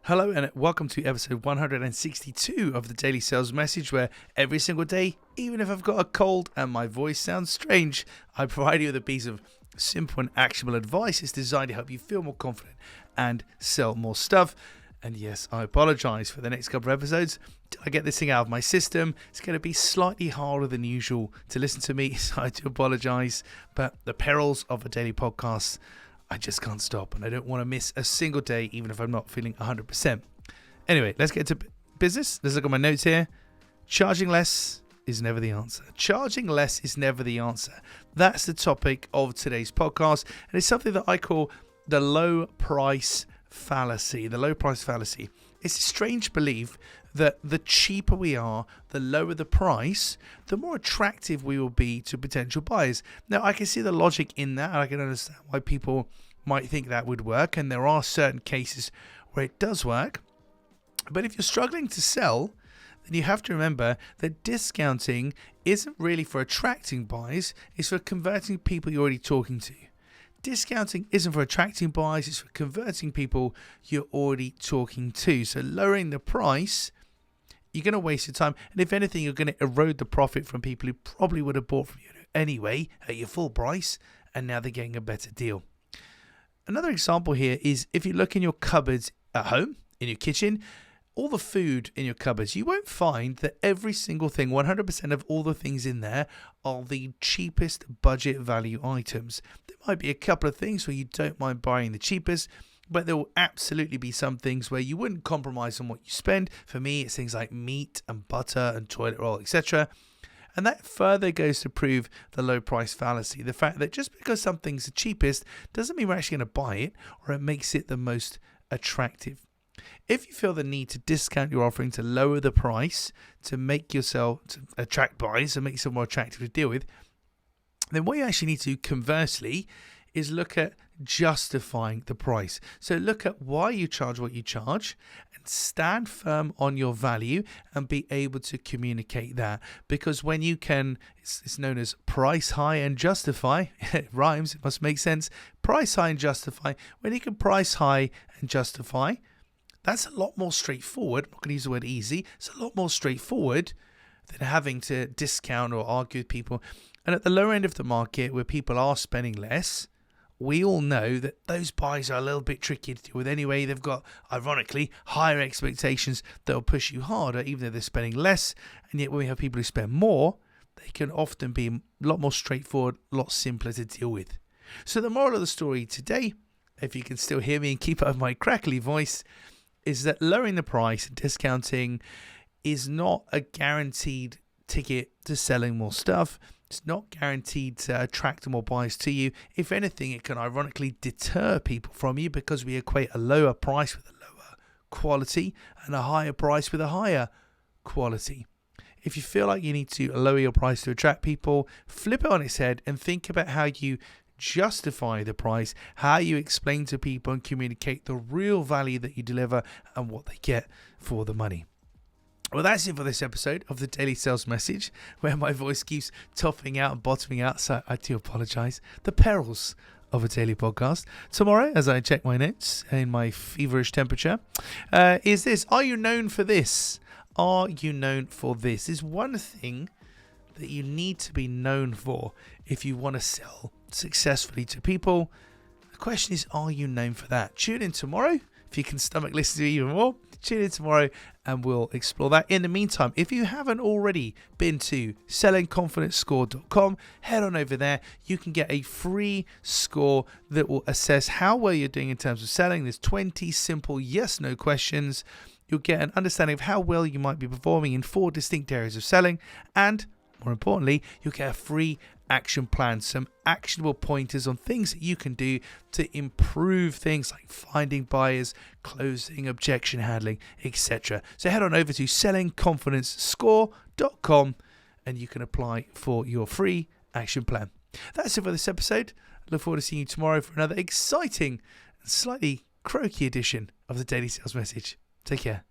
Hello and welcome to episode 162 of the Daily Sales Message, where every single day, even if I've got a cold and my voice sounds strange, I provide you with a piece of simple and actionable advice. It's designed to help you feel more confident and sell more stuff. And yes, I apologize for the next couple of episodes. Till I get this thing out of my system, it's going to be slightly harder than usual to listen to me, so I do apologize. But the perils of a daily podcast, I just can't stop, and I don't want to miss a single day, even if I'm not feeling 100%. Anyway, let's get to business. Let's look at my notes here. Charging less is never the answer. Charging less is never the answer. That's the topic of today's podcast, and it's something that I call the low price fallacy. The low price fallacy. It's a strange belief that the cheaper we are, the lower the price, the more attractive we will be to potential buyers. Now, I can see the logic in that. I can understand why people might think that would work, and there are certain cases where it does work. But if you're struggling to sell, then you have to remember that discounting isn't really for attracting buyers, it's for converting people you're already talking to. Discounting isn't for attracting buyers, it's for converting people you're already talking to. So lowering the price, you're going to waste your time. And if anything, you're going to erode the profit from people who probably would have bought from you anyway at your full price, and now they're getting a better deal. Another example here is if you look in your cupboards at home, in your kitchen, all the food in your cupboards, you won't find that every single thing, 100% of all the things in there, are the cheapest budget value items. There might be a couple of things where you don't mind buying the cheapest, but there will absolutely be some things where you wouldn't compromise on what you spend. For me, it's things like meat and butter and toilet roll, etc. And that further goes to prove the low price fallacy. The fact that just because something's the cheapest doesn't mean we're actually going to buy it, or it makes it the most attractive. If you feel the need to discount your offering to lower the price to make yourself, to attract buyers and make yourself more attractive to deal with, then what you actually need to conversely is look at justifying the price. So look at why you charge what you charge and stand firm on your value and be able to communicate that. Because when you can, it's known as price high and justify. It rhymes, it must make sense. Price high and justify. When you can price high and justify, that's a lot more straightforward. I'm not going to use the word easy. It's a lot more straightforward than having to discount or argue with people. And at the lower end of the market, where people are spending less, we all know that those buys are a little bit tricky to deal with anyway. They've got, ironically, higher expectations that will push you harder, even though they're spending less. And yet when we have people who spend more, they can often be a lot more straightforward, a lot simpler to deal with. So the moral of the story today, if you can still hear me and keep up my crackly voice, is that lowering the price and discounting is not a guaranteed ticket to selling more stuff. It's not guaranteed to attract more buyers to you. If anything, it can ironically deter people from you, because we equate a lower price with a lower quality and a higher price with a higher quality. If you feel like you need to lower your price to attract people, flip it on its head and think about how you justify the price, how you explain to people and communicate the real value that you deliver and what they get for the money. Well, that's it for this episode of the Daily Sales Message, where my voice keeps topping out and bottoming out, so I do apologize. The perils of a daily podcast. Tomorrow, as I check my notes in my feverish temperature, is this: are you known for this? Are you known for this? Is one thing that you need to be known for if you want to sell successfully to people. The question is, are you known for that? Tune in tomorrow. If you can stomach listening to it even more, tune in tomorrow and we'll explore that. In the meantime, if you haven't already been to sellingconfidencescore.com, head on over there. You can get a free score that will assess how well you're doing in terms of selling. There's 20 simple yes/no questions. You'll get an understanding of how well you might be performing in 4 distinct areas of selling, and more importantly, you'll get a free action plan, some actionable pointers on things that you can do to improve things like finding buyers, closing, objection handling, etc. So head on over to sellingconfidencescore.com and you can apply for your free action plan. That's it for this episode. I look forward to seeing you tomorrow for another exciting and slightly croaky edition of the Daily Sales Message. Take care.